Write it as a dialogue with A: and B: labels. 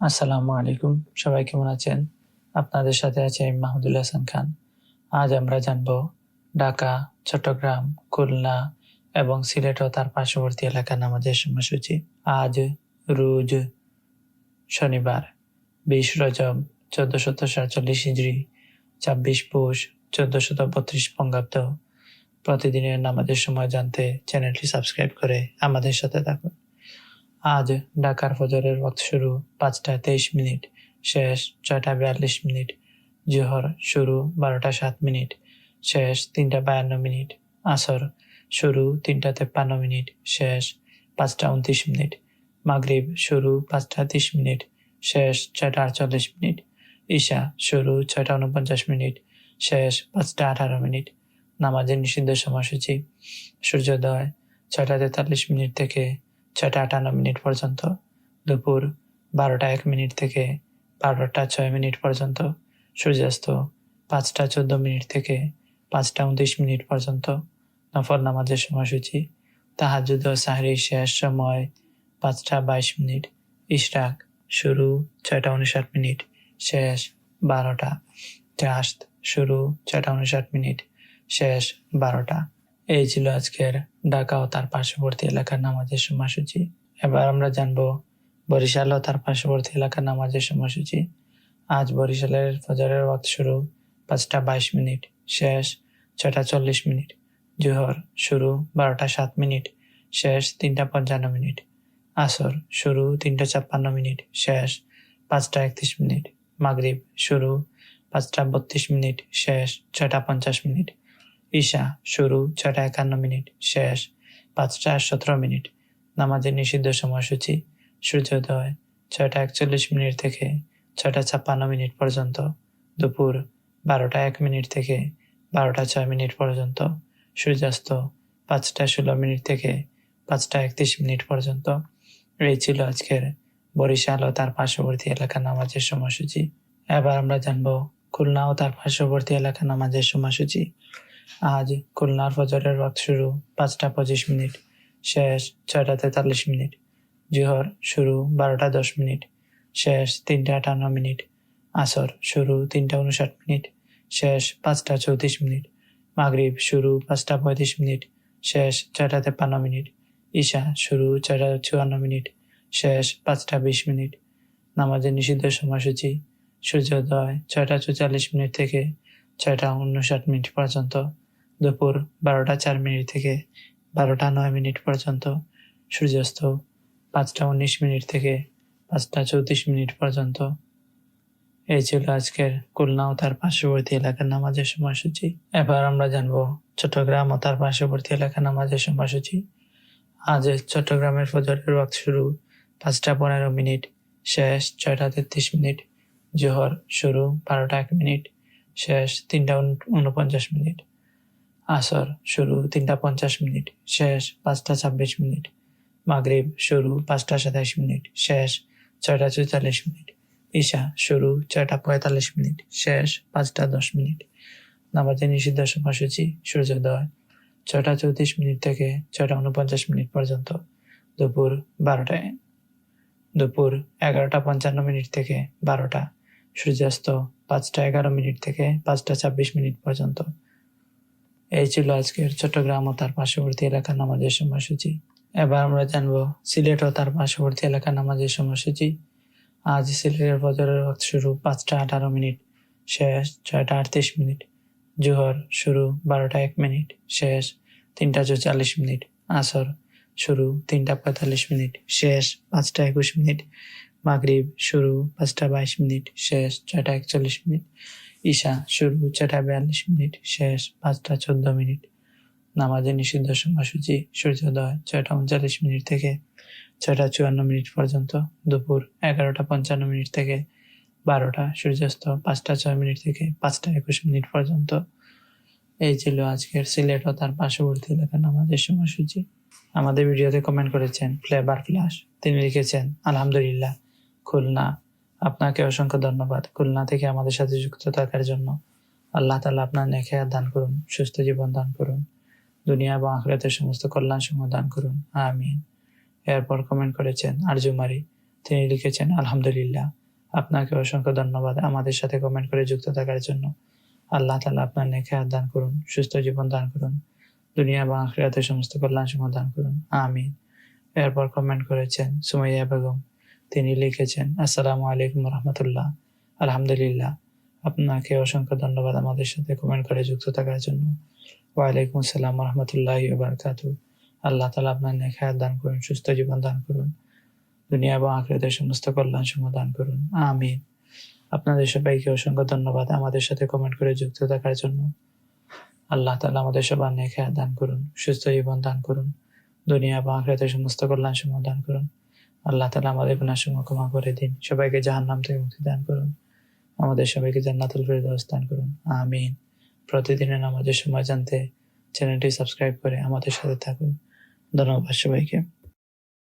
A: আসসালামু আলাইকুম। সবাই কেমন আছেন? আপনাদের সাথে আছি আমি মাহমুদুল হাসান খান। আজ আমরা জানব ঢাকা, চট্টগ্রাম, খুলনা এবং সিলেট ও তার পার্শ্ববর্তী এলাকার নামাজের সময়সূচি। আজ রোজ শনিবার 20 রজব 1447 হিজরি, 26 পৌষ 1432 বঙ্গাব্দ। প্রতিদিনের নামাজের সময় জানতে চ্যানেলটি সাবস্ক্রাইব করে আমাদের সাথে থাকুন। আজ ঢাকার ফজরের ওয়াক্ত শুরু 5টা 23 মিনিট, শেষ 6টা 42 মিনিট। জোহর শুরু 12টা 7 মিনিট, শেষ 3টা 52 মিনিট। আসর শুরু 3টা 53 মিনিট, শেষ 5টা 29 মিনিট। মাগরিব শুরু 5টা 30 মিনিট, শেষ 6টা 48 মিনিট। ঈশা শুরু 6টা 49 মিনিট, শেষ 5টা 18 মিনিট। নামাজের নিষিদ্ধ সময়সূচি: সূর্যোদয় 6টা 43 মিনিট থেকে 6টা 58 মিনিট পর্যন্ত, দুপুর 12টা 1 মিনিট থেকে 12টা 6 মিনিট পর্যন্ত, সূর্যাস্ত 5টা 14 মিনিট থেকে 5টা 29 মিনিট পর্যন্ত। নফল নামাজের সময়সূচি: তাহাজ্জুদ ও সাহরি শেষ সময় 5টা 22 মিনিট, ইশরাক শুরু 6টা 59 মিনিট, শেষ 12টা, চাশত শুরু 6টা 59 মিনিট, শেষ 12টা। এই ছিল আজকের ঢাকা ও তার পার্শ্ববর্তী এলাকার নামাজের সময়সূচি। এবার আমরা জানবো বরিশাল ও তার পার্শ্ববর্তী এলাকার নামাজের সময়সূচি। আজ বরিশালের ফজরের ওয়াক্ত শুরু 5টা 22 মিনিট, শেষ 6টা 40 মিনিট। জোহর শুরু 12টা 7 মিনিট, শেষ 3টা 55 মিনিট। আসর শুরু 3টা 56 মিনিট, শেষ 5টা 31 মিনিট। মাগরিব শুরু 5টা 32 মিনিট, শেষ 6টা 50 মিনিট। ঈশা শুরু 6টা 51 মিনিট, শেষ 5টা 17 মিনিট। নামাজের নিষিদ্ধ সময়সূচি: সূর্যোদয় 6টা 41 মিনিট থেকে 6টা 56 মিনিট পর্যন্ত, দুপুর 12টা 1 মিনিট থেকে 12টা 6 মিনিট পর্যন্ত, সূর্যাস্ত 5টা 16 মিনিট থেকে 5টা 31 মিনিট পর্যন্ত। এই ছিল আজকের বরিশাল ও তার পার্শ্ববর্তী এলাকার নামাজের সময়সূচি। এবার আমরা জানবো খুলনা ও তার পার্শ্ববর্তী এলাকার নামাজের সময়সূচি। আজ খুলনার ফজরের ওয়াক্ত শুরু 5টা 25 মিনিট, শেষ 6টা 43 মিনিট। জোহর শুরু 12টা 10 মিনিট, শেষ 3টা 58 মিনিট। আসর শুরু 3টা 59 মিনিট, শেষ 5টা 34 মিনিট। মাগরিব শুরু 5টা 35 মিনিট, শেষ 6টা 53 মিনিট। ঈশা শুরু 6টা 54 মিনিট, শেষ 5টা 20 মিনিট। নামাজের নিষিদ্ধ সময়সূচি: সূর্যোদয় 6টা 44 মিনিট থেকে 6টা 59 মিনিট পর্যন্ত, দুপুর 12টা 4 মিনিট থেকে 12টা 9 মিনিট পর্যন্ত, সূর্যাস্ত 5টা 19 মিনিট থেকে 5টা 34 মিনিট পর্যন্ত। এই ছিল আজকের খুলনা ও তার পার্শ্ববর্তী এলাকার নামাজের সময়সূচি। এবার আমরা জানবো চট্টগ্রাম ও তার পার্শ্ববর্তী এলাকার নামাজের সময়সূচি। আজ চট্টগ্রামের ফজরের ওয়াক্ত শুরু 5টা 15 মিনিট, শেষ 6টা 33 মিনিট। জোহর শুরু 12টা 1 মিনিট, শেষ 3টা 49 মিনিট। আসর শুরু 3টা 50 মিনিট, শেষ 5টা 26 মিনিট। মাগরিব শুরু 5টা 27 মিনিট, শেষ 6টা 44 মিনিট। ঈশা শুরু 6টা 45 মিনিট, শেষ 5টা 10 মিনিট। নামাজের নিষিদ্ধ সময়সূচি: সূর্যোদয় 6টা 34 মিনিট থেকে 6টা 49 মিনিট পর্যন্ত, দুপুর 11টা 55 মিনিট থেকে 12টা, সূর্যাস্ত 5টা 11 মিনিট থেকে 5টা 26 মিনিট পর্যন্ত। এই ছিল আজকের চট্টগ্রাম ও তার পার্শ্ববর্তী এলাকার নামাজের সময়সূচি। এবার আমরা জানবো সিলেট ও তার পার্শ্ববর্তী এলাকার নামাজের সময়সূচি। আজ সিলেটের ফজরের ওয়াক্ত শুরু 5টা 18 মিনিট, শেষ 6টা 38 মিনিট। জোহর শুরু 12টা 1 মিনিট, শেষ 3টা 44 মিনিট। আসর শুরু 3টা 45 মিনিট, শেষ 5টা 21 মিনিট। মাগরিব শুরু 5টা 22 মিনিট, শেষ 6টা 41 মিনিট। ঈশা শুরু 6টা 42 মিনিট, শেষ 5টা 14 মিনিট। নামাজের নিষিদ্ধ সময়সূচি: সূর্যোদয় 6টা 39 মিনিট থেকে 6টা 54 মিনিট পর্যন্ত, দুপুর 11টা 55 মিনিট থেকে 12টা, সূর্যাস্ত 5টা 6 মিনিট থেকে 5টা 21 মিনিট পর্যন্ত। এই ছিল আজকের সিলেট ও তার পার্শ্ববর্তী এলাকার নামাজের সময়সূচি। আমাদের ভিডিওতে কমেন্ট করেছেন ফ্লেভার ফ্লাশ। তিনি লিখেছেন, আলহামদুলিল্লাহ খুলনা। আপনাকে অসংখ্য ধন্যবাদ খুলনা থেকে আমাদের সাথে যুক্ত থাকার জন্য। আল্লাহ তাআলা আপনার নেক হায়াত দান করুন, সুস্থ জীবন দান করুন, দুনিয়া এবং আখিরাতের সমস্ত কল্যাণ সমূহ দান করুন, আমিন। এরপর কমেন্ট করেছেন আরজুমারি। তিনি লিখেছেন, আলহামদুলিল্লাহ। আপনাকে অসংখ্য ধন্যবাদ আমাদের সাথে কমেন্ট করে যুক্ত থাকার জন্য। আল্লাহ তাআলা আপনার নেক হায়াত দান করুন, সুস্থ জীবন দান করুন, দুনিয়া এবং আখিরাতে সমস্ত কল্যাণসমূহ দান করুন, আমিন। এরপর কমেন্ট করেছেন সুমাইয়া বেগম। তিনি লিখেছেন, আসসালামু আলাইকুম রহমতুল্লাহ। আলহামদুলিল্লাহ। আপনাকে অসংখ্য ধন্যবাদ আমাদের সাথে কমেন্ট করে যুক্ত থাকার জন্য। ওয়ালাইকুম আসসালাম রহমতুল্লাহি ওয়া বারাকাতুহু। আল্লাহ তাআলা আপনার নেক হায়াত দান করুন, সুস্থ জীবন দান করুন, দুনিয়া এবং আখিরাতের সমস্ত কল্যাণসমূহ দান করুন, আমিন। আপনাদের সবাইকে অসংখ্য ধন্যবাদ আমাদের সাথে কমেন্ট করে যুক্ত থাকার জন্য। আল্লাহ তাআলা আমাদের সবার নেক হায়াত দান করুন, সুস্থ জীবন দান করুন, দুনিয়া এবং আখিরাতের সমস্ত কল্যাণসমূহ দান করুন। আল্লাহ তাআলা আমাদের গুনাহসমূহ ক্ষমা করে দিন, সবাইকে জাহান্নাম থেকে মুক্তি দান করুন, আমাদের সবাইকে জান্নাতুল ফেরদৌস দান করুন, আমিন। প্রতিদিনের নামাজের সময় জানতে চ্যানেলটি সাবস্ক্রাইব করে আমাদের সাথে থাকুন। ধন্যবাদ সবাইকে।